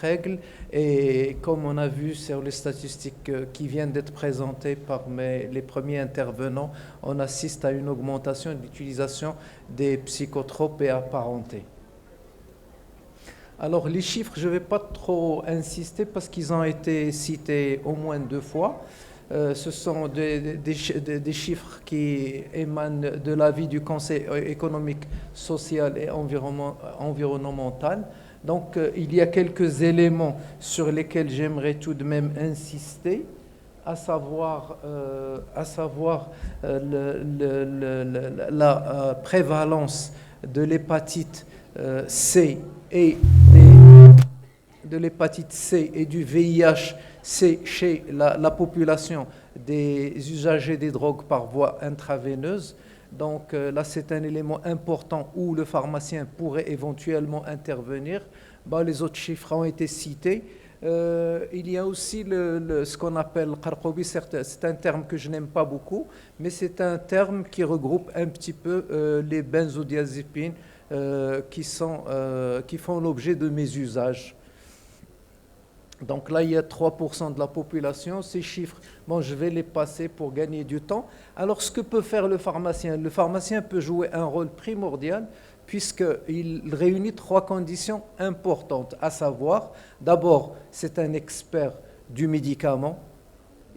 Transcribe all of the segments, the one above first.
règle et comme on a vu sur les statistiques qui viennent d'être présentées par les premiers intervenants, on assiste à une augmentation de l'utilisation des psychotropes et apparentés. Alors les chiffres, je ne vais pas trop insister parce qu'ils ont été cités au moins 2 fois. Ce sont des chiffres qui émanent de l'avis du Conseil économique, social et environnemental. Donc il y a quelques éléments sur lesquels j'aimerais tout de même insister, à savoir la prévalence de l'hépatite C et de l'hépatite C et du VIH-C chez la population des usagers des drogues par voie intraveineuse. Donc là, c'est un élément important où le pharmacien pourrait éventuellement intervenir. Les autres chiffres ont été cités. Il y a aussi ce qu'on appelle qarqobi, c'est un terme que je n'aime pas beaucoup, mais c'est un terme qui regroupe un petit peu les benzodiazépines qui font l'objet de mes usages. Donc là, il y a 3% de la population. Ces chiffres, je vais les passer pour gagner du temps. Alors, ce que peut faire le pharmacien peut jouer un rôle primordial puisqu'il réunit 3 conditions importantes, à savoir, d'abord, c'est un expert du médicament.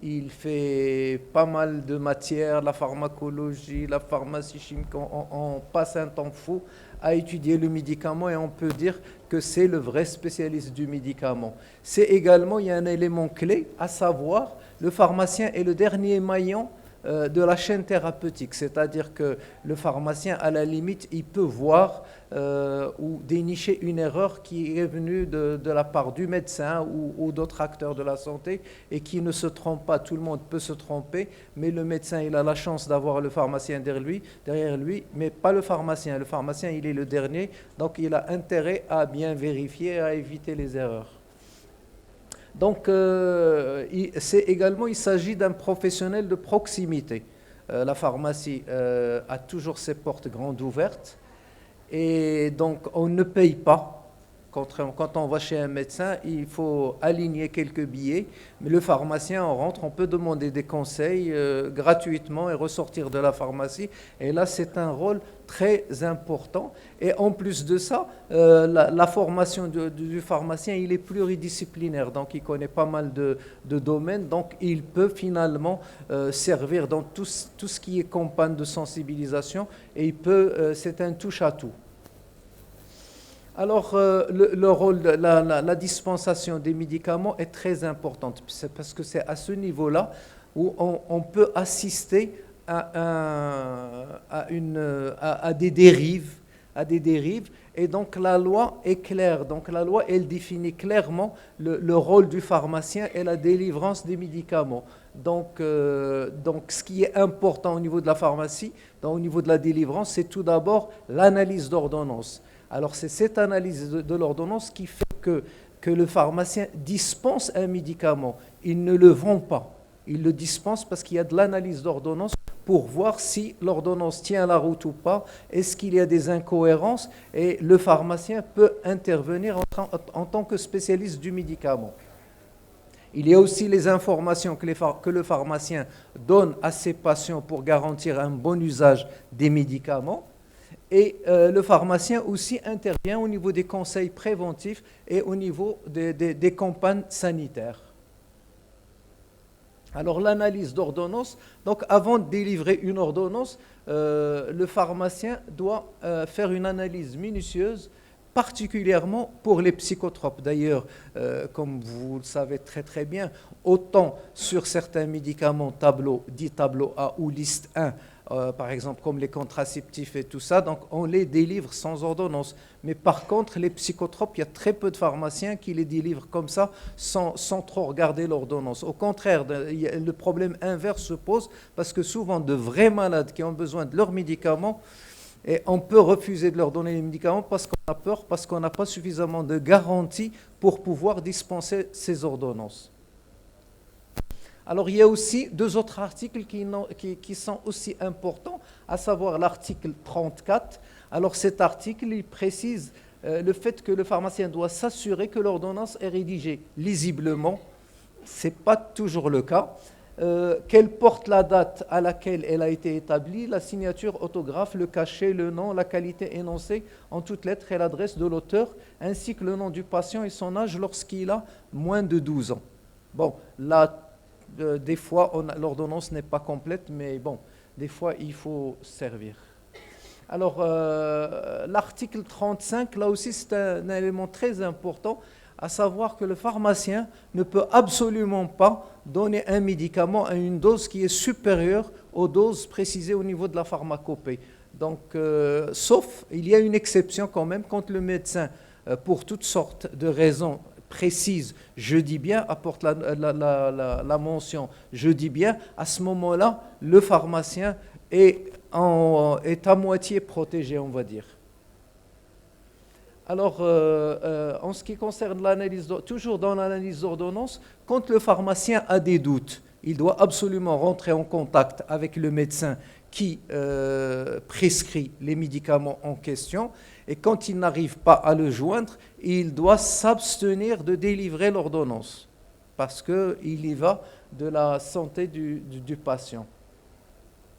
Il fait pas mal de matières, la pharmacologie, la pharmacie chimique, on passe un temps fou à étudier le médicament et on peut dire que c'est le vrai spécialiste du médicament. C'est également, il y a un élément clé, à savoir, le pharmacien est le dernier maillon de la chaîne thérapeutique, c'est-à-dire que le pharmacien, à la limite, il peut voir ou dénicher une erreur qui est venue de la part du médecin ou d'autres acteurs de la santé et qui ne se trompe pas. Tout le monde peut se tromper, mais le médecin, il a la chance d'avoir le pharmacien derrière lui, mais pas le pharmacien. Le pharmacien, il est le dernier, donc il a intérêt à bien vérifier et à éviter les erreurs. Donc, il s'agit d'un professionnel de proximité. La pharmacie a toujours ses portes grandes ouvertes et donc on ne paye pas. Quand on va chez un médecin, il faut aligner quelques billets, mais le pharmacien, on rentre, on peut demander des conseils gratuitement et ressortir de la pharmacie. Et là, c'est un rôle très important. Et en plus de ça, la formation du pharmacien, il est pluridisciplinaire, donc il connaît pas mal de domaines, donc il peut finalement servir dans tout ce qui est campagne de sensibilisation, et c'est un touche-à-tout. Alors, le rôle de la dispensation des médicaments est très importante, c'est parce que c'est à ce niveau-là où on peut assister à des dérives, et donc la loi est claire. Donc la loi, elle définit clairement le rôle du pharmacien et la délivrance des médicaments. Donc ce qui est important au niveau de la pharmacie, au niveau de la délivrance, c'est tout d'abord l'analyse d'ordonnance. Alors c'est cette analyse de l'ordonnance qui fait que le pharmacien dispense un médicament. Il ne le vend pas. Il le dispense parce qu'il y a de l'analyse d'ordonnance pour voir si l'ordonnance tient la route ou pas, est-ce qu'il y a des incohérences, et le pharmacien peut intervenir en tant que spécialiste du médicament. Il y a aussi les informations que le pharmacien donne à ses patients pour garantir un bon usage des médicaments. Et le pharmacien aussi intervient au niveau des conseils préventifs et au niveau des campagnes sanitaires. Alors l'analyse d'ordonnance, donc avant de délivrer une ordonnance, le pharmacien doit faire une analyse minutieuse, particulièrement pour les psychotropes. D'ailleurs, comme vous le savez très très bien, autant sur certains médicaments dit tableau A ou liste 1, par exemple comme les contraceptifs et tout ça, donc on les délivre sans ordonnance. Mais par contre, les psychotropes, il y a très peu de pharmaciens qui les délivrent comme ça, sans trop regarder l'ordonnance. Au contraire, le problème inverse se pose parce que souvent de vrais malades qui ont besoin de leurs médicaments, et on peut refuser de leur donner les médicaments parce qu'on a peur, parce qu'on n'a pas suffisamment de garanties pour pouvoir dispenser ces ordonnances. Alors, il y a aussi 2 autres articles qui sont aussi importants, à savoir l'article 34. Alors, cet article, il précise le fait que le pharmacien doit s'assurer que l'ordonnance est rédigée lisiblement, ce n'est pas toujours le cas. Qu'elle porte la date à laquelle elle a été établie, la signature, autographe, le cachet, le nom, la qualité énoncée en toutes lettres et l'adresse de l'auteur, ainsi que le nom du patient et son âge lorsqu'il a moins de 12 ans. Bon, là, des fois, l'ordonnance n'est pas complète, mais bon, des fois, il faut servir. Alors, l'article 35, là aussi, c'est un élément très important, à savoir que le pharmacien ne peut absolument pas donner un médicament à une dose qui est supérieure aux doses précisées au niveau de la pharmacopée. Donc, sauf, il y a une exception quand même, quand le médecin, pour toutes sortes de raisons précises, je dis bien, apporte la mention, je dis bien, à ce moment-là, le pharmacien est à moitié protégé, on va dire. Alors, en ce qui concerne l'analyse, toujours dans l'analyse d'ordonnance, quand le pharmacien a des doutes, il doit absolument rentrer en contact avec le médecin qui prescrit les médicaments en question. Et quand il n'arrive pas à le joindre, il doit s'abstenir de délivrer l'ordonnance, parce qu'il y va de la santé du patient.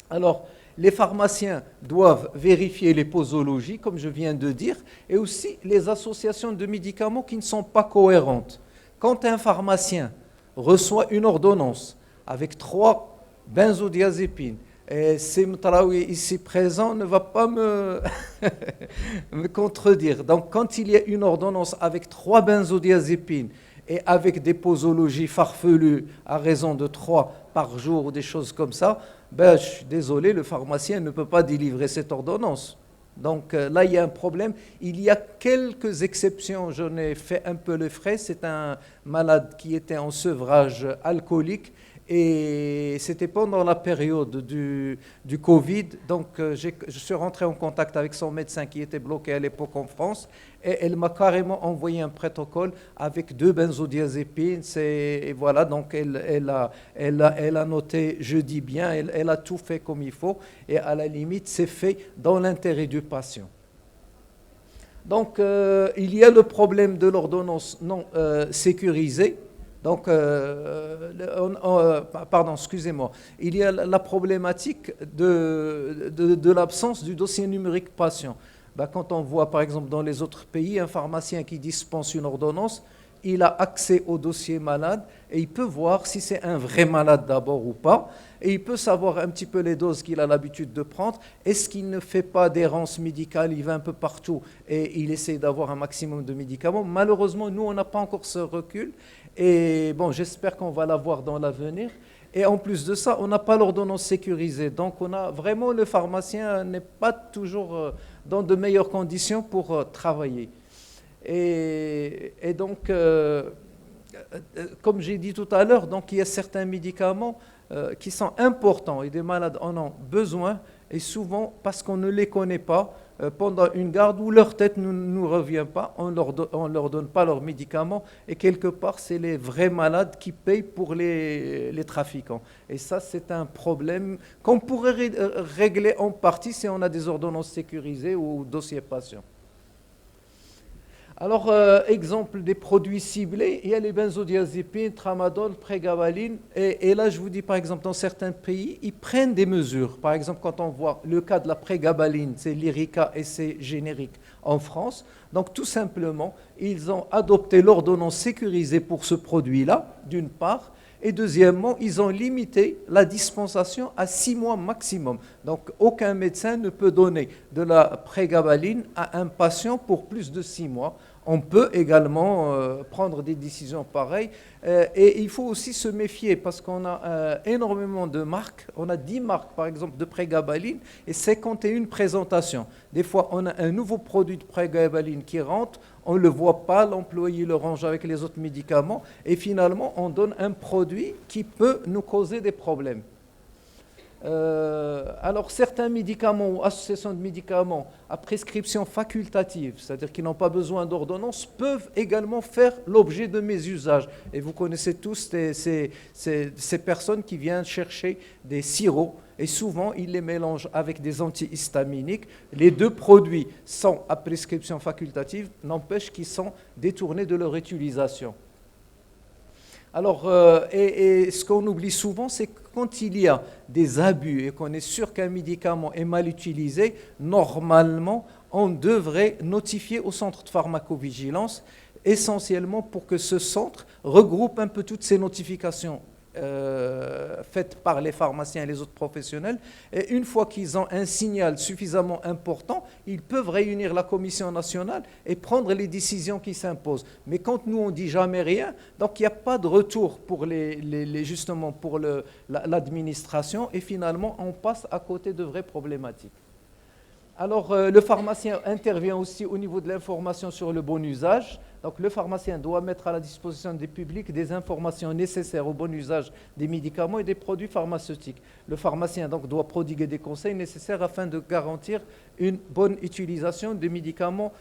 Alors, les pharmaciens doivent vérifier les posologies, comme je viens de dire, et aussi les associations de médicaments qui ne sont pas cohérentes. Quand un pharmacien reçoit une ordonnance avec 3 benzodiazépines, et Semtraoui ici présent ne va pas me contredire. Donc, quand il y a une ordonnance avec 3 benzodiazépines et avec des posologies farfelues à raison de 3 par jour ou des choses comme ça, je suis désolé, le pharmacien ne peut pas délivrer cette ordonnance. Donc là, il y a un problème. Il y a quelques exceptions, j'en ai fait un peu les frais. C'est un malade qui était en sevrage alcoolique et c'était pendant la période du Covid. Donc je suis rentré en contact avec son médecin qui était bloqué à l'époque en France et elle m'a carrément envoyé un protocole avec 2 benzodiazépines. Et voilà, donc elle a noté, je dis bien, elle a tout fait comme il faut et à la limite, c'est fait dans l'intérêt du patient. Donc, il y a le problème de l'ordonnance non sécurisée. Donc, pardon, excusez-moi. Il y a la problématique de l'absence du dossier numérique patient. Quand on voit, par exemple, dans les autres pays, un pharmacien qui dispense une ordonnance, il a accès au dossier malade et il peut voir si c'est un vrai malade d'abord ou pas. Et il peut savoir un petit peu les doses qu'il a l'habitude de prendre. Est-ce qu'il ne fait pas d'errance médicale? Il va un peu partout et il essaie d'avoir un maximum de médicaments. Malheureusement, nous, on n'a pas encore ce recul. Et bon, j'espère qu'on va l'avoir dans l'avenir. Et en plus de ça, on n'a pas l'ordonnance sécurisée. Donc, on a vraiment, le pharmacien n'est pas toujours dans de meilleures conditions pour travailler. Et donc, comme j'ai dit tout à l'heure, donc il y a certains médicaments qui sont importants et des malades en ont besoin, et souvent parce qu'on ne les connaît pas, pendant une garde où leur tête ne nous revient pas, on leur donne pas leurs médicaments, et quelque part c'est les vrais malades qui payent pour les trafiquants. Et ça, c'est un problème qu'on pourrait régler en partie si on a des ordonnances sécurisées ou dossiers patients. Alors, exemple des produits ciblés, il y a les benzodiazépines, tramadol, prégabaline. Et là, je vous dis, par exemple, dans certains pays, ils prennent des mesures. Par exemple, quand on voit le cas de la prégabaline, c'est Lyrica et c'est générique en France. Donc, tout simplement, ils ont adopté l'ordonnance sécurisée pour ce produit-là, d'une part. Et deuxièmement, ils ont limité la dispensation à 6 mois maximum. Donc, aucun médecin ne peut donner de la prégabaline à un patient pour plus de 6 mois. On peut également prendre des décisions pareilles. Et il faut aussi se méfier parce qu'on a énormément de marques. On a 10 marques, par exemple, de prégabaline et 51 présentations. Des fois, on a un nouveau produit de prégabaline qui rentre, on ne le voit pas, l'employé le range avec les autres médicaments et finalement, on donne un produit qui peut nous causer des problèmes. Alors, certains médicaments ou associations de médicaments à prescription facultative, c'est-à-dire qui n'ont pas besoin d'ordonnance, peuvent également faire l'objet de mésusage. Et vous connaissez tous ces personnes qui viennent chercher des sirops et souvent ils les mélangent avec des antihistaminiques. Les deux produits sont à prescription facultative, n'empêche qu'ils sont détournés de leur utilisation. Alors, et ce qu'on oublie souvent, c'est que quand il y a des abus et qu'on est sûr qu'un médicament est mal utilisé, normalement, on devrait notifier au centre de pharmacovigilance, essentiellement pour que ce centre regroupe un peu toutes ces notifications faites par les pharmaciens et les autres professionnels. Et une fois qu'ils ont un signal suffisamment important, ils peuvent réunir la commission nationale et prendre les décisions qui s'imposent. Mais quand nous, on ne dit jamais rien, donc il n'y a pas de retour pour justement pour l'administration et finalement, on passe à côté de vraies problématiques. Alors, le pharmacien intervient aussi au niveau de l'information sur le bon usage. Donc, le pharmacien doit mettre à la disposition des publics des informations nécessaires au bon usage des médicaments et des produits pharmaceutiques. Le pharmacien donc, doit prodiguer des conseils nécessaires afin de garantir une bonne utilisation des médicaments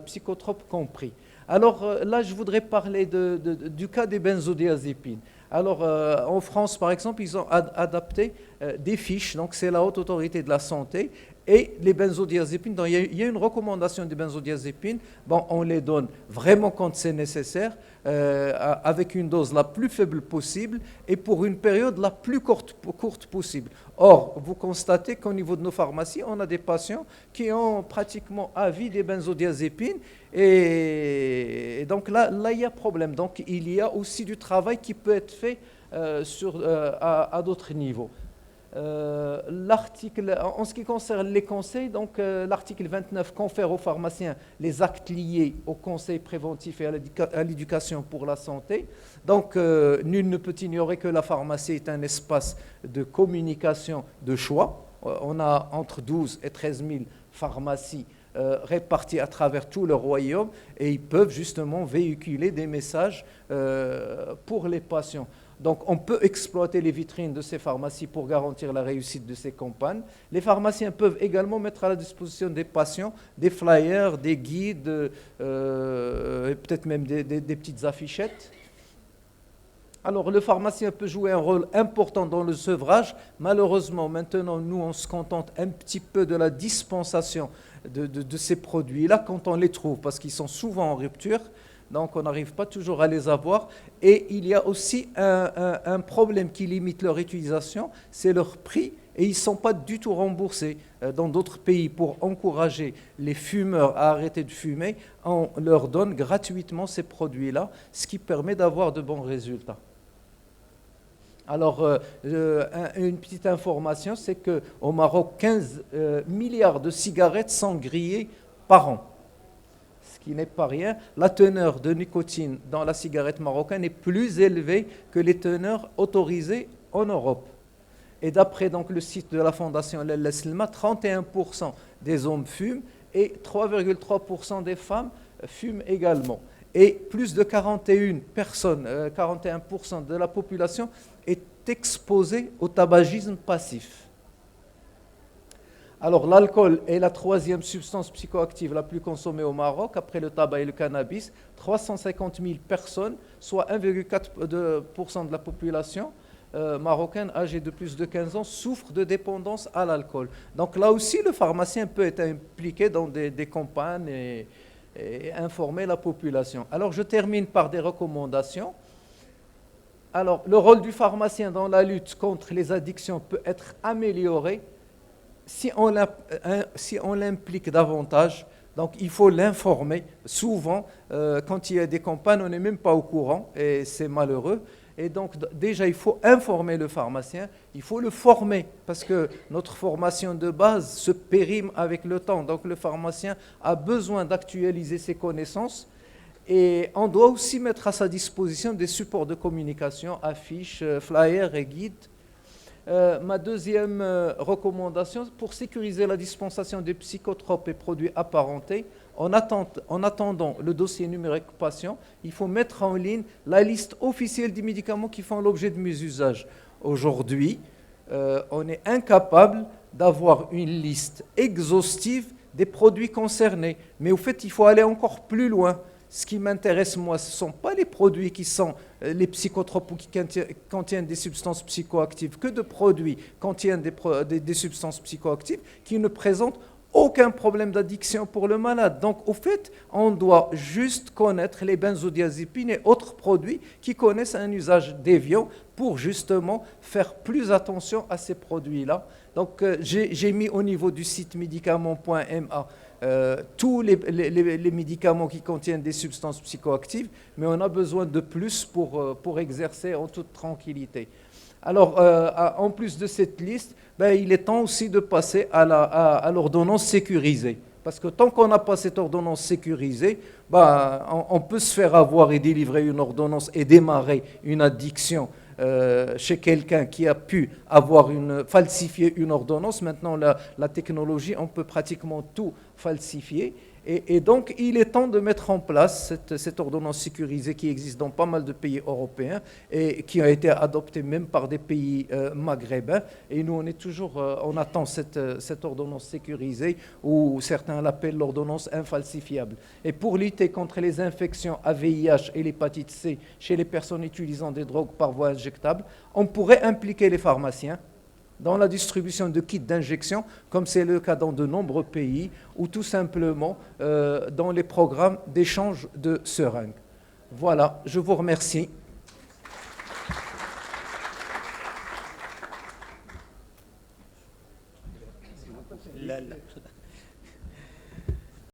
psychotropes compris. Alors là, je voudrais parler du cas des benzodiazépines. Alors, en France, par exemple, ils ont adapté des fiches, donc c'est la Haute Autorité de la Santé, et les benzodiazépines, donc il y a une recommandation des benzodiazépines, bon, on les donne vraiment quand c'est nécessaire, avec une dose la plus faible possible et pour une période la plus courte possible. Or, vous constatez qu'au niveau de nos pharmacies, on a des patients qui ont pratiquement à vie des benzodiazépines et donc là, il y a problème. Donc, il y a aussi du travail qui peut être fait à d'autres niveaux. En ce qui concerne les conseils, donc l'article 29 confère aux pharmaciens les actes liés aux conseils préventifs et à l'éducation pour la santé. Donc, nul ne peut ignorer que la pharmacie est un espace de communication de choix. On a entre 12 et 13 000 pharmacies répartis à travers tout le royaume et ils peuvent justement véhiculer des messages pour les patients. Donc, on peut exploiter les vitrines de ces pharmacies pour garantir la réussite de ces campagnes. Les pharmaciens peuvent également mettre à la disposition des patients des flyers, des guides, et peut-être même des petites affichettes. Alors, le pharmacien peut jouer un rôle important dans le sevrage. Malheureusement, maintenant, nous, on se contente un petit peu de la dispensation de ces produits-là quand on les trouve, parce qu'ils sont souvent en rupture. Donc, on n'arrive pas toujours à les avoir. Et il y a aussi un problème qui limite leur utilisation, c'est leur prix. Et ils ne sont pas du tout remboursés. Dans d'autres pays, pour encourager les fumeurs à arrêter de fumer, on leur donne gratuitement ces produits-là, ce qui permet d'avoir de bons résultats. Alors, une petite information, c'est qu'au Maroc, 15 milliards de cigarettes sont grillées par an. Ce qui n'est pas rien. La teneur de nicotine dans la cigarette marocaine est plus élevée que les teneurs autorisées en Europe. Et d'après donc, le site de la Fondation Lella Selma, 31% des hommes fument et 3,3% des femmes fument également. Et plus de 41% de la population est exposée au tabagisme passif. Alors, l'alcool est la troisième substance psychoactive la plus consommée au Maroc, après le tabac et le cannabis. 350 000 personnes, soit 1,4% de la population marocaine âgée de plus de 15 ans, souffrent de dépendance à l'alcool. Donc là aussi, le pharmacien peut être impliqué dans des campagnes et informer la population. Alors, je termine par des recommandations. Alors, le rôle du pharmacien dans la lutte contre les addictions peut être amélioré si on l'implique davantage. Donc, il faut l'informer. Souvent, quand il y a des campagnes, on n'est même pas au courant et c'est malheureux. Et donc, déjà, il faut informer le pharmacien, il faut le former parce que notre formation de base se périme avec le temps. Donc, le pharmacien a besoin d'actualiser ses connaissances et on doit aussi mettre à sa disposition des supports de communication, affiches, flyers et guides. Ma deuxième recommandation, pour sécuriser la dispensation des psychotropes et produits apparentés, en attendant le dossier numérique patient, il faut mettre en ligne la liste officielle des médicaments qui font l'objet de mésusage. Aujourd'hui, on est incapable d'avoir une liste exhaustive des produits concernés. Mais au fait, il faut aller encore plus loin. Ce qui m'intéresse, moi, ce ne sont pas les produits qui sont les psychotropes ou qui contiennent des substances psychoactives, que de produits qui contiennent des substances psychoactives qui ne présentent aucun problème d'addiction pour le malade. Donc, au fait, on doit juste connaître les benzodiazépines et autres produits qui connaissent un usage déviant pour justement faire plus attention à ces produits-là. Donc, j'ai mis au niveau du site médicaments.ma tous les médicaments qui contiennent des substances psychoactives, mais on a besoin de plus pour exercer en toute tranquillité. Alors, en plus de cette liste, il est temps aussi de passer à l'ordonnance sécurisée. Parce que tant qu'on n'a pas cette ordonnance sécurisée, on peut se faire avoir et délivrer une ordonnance et démarrer une addiction chez quelqu'un qui a pu falsifier une ordonnance. Maintenant, la technologie, on peut pratiquement tout falsifier. Et donc, il est temps de mettre en place cette ordonnance sécurisée qui existe dans pas mal de pays européens et qui a été adoptée même par des pays maghrébins. Et nous, on attend cette ordonnance sécurisée, ou certains l'appellent l'ordonnance infalsifiable. Et pour lutter contre les infections à VIH et l'hépatite C chez les personnes utilisant des drogues par voie injectable, on pourrait impliquer les pharmaciens dans la distribution de kits d'injection, comme c'est le cas dans de nombreux pays, ou tout simplement dans les programmes d'échange de seringues. Voilà, je vous remercie. لا